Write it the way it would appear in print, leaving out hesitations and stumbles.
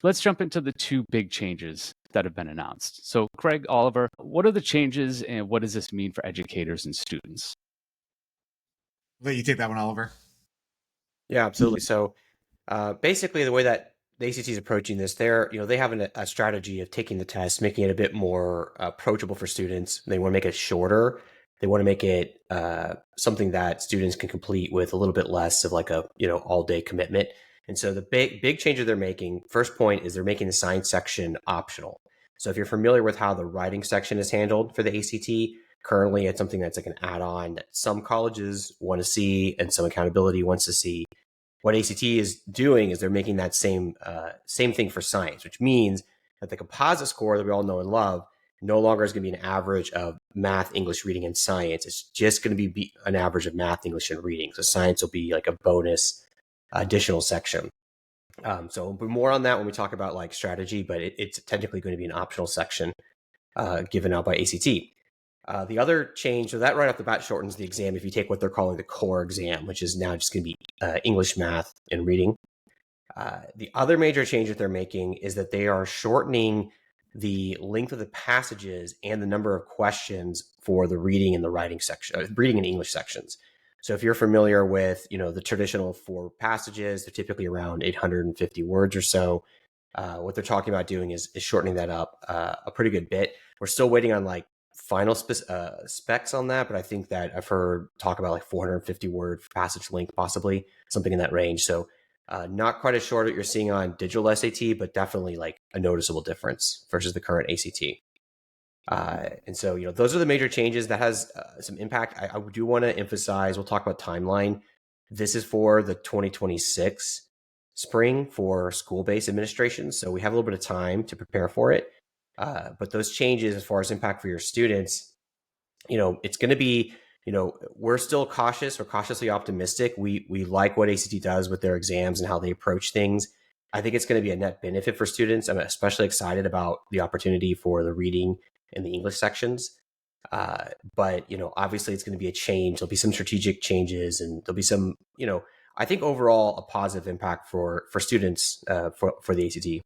Let's jump into the two big changes that have been announced. So, Craig, Oliver, what are the changes and what does this mean for educators and students? Let you take that one, Oliver. Yeah, absolutely. So basically, the way that the ACT is approaching this, they have a strategy of taking the test, making it a bit more approachable for students. They want to make it shorter. They want to make it something that students can complete with a little bit less of like a all day commitment. And so the big changes they're making, first point is they're making the science section optional. So if you're familiar with how the writing section is handled for the ACT, currently it's something that's like an add-on that some colleges want to see and some accountability wants to see. What ACT is doing is they're making that same thing for science, which means that the composite score that we all know and love no longer is going to be an average of math, English, reading, and science. It's just going to be an average of math, English, and reading. So science will be like a bonus additional section. So we'll be more on that when we talk about like strategy, but it's technically going to be an optional section given out by ACT. The other change, so that right off the bat shortens the exam if you take what they're calling the core exam, which is now just going to be English, math, and reading. The other major change that they're making is that they are shortening the length of the passages and the number of questions for the reading and the writing section, reading and English sections. So if you're familiar with, the traditional 4 passages, they're typically around 850 words or so. What they're talking about doing is shortening that up a pretty good bit. We're still waiting on like final specs on that, but I think that I've heard talk about like 450 word passage length, possibly something in that range. So not quite as short as you're seeing on digital SAT, but definitely like a noticeable difference versus the current ACT. And so, those are the major changes that has some impact. I do want to emphasize, we'll talk about timeline. This is for the 2026 spring for school-based administration. So we have a little bit of time to prepare for it. But those changes as far as impact for your students, it's going to be, we're still cautious. We're cautiously optimistic. We like what ACT does with their exams and how they approach things. I think it's going to be a net benefit for students. I'm especially excited about the opportunity for the reading and the English sections. But, obviously it's going to be a change. There'll be some strategic changes and there'll be some, I think overall a positive impact for students for the ACT.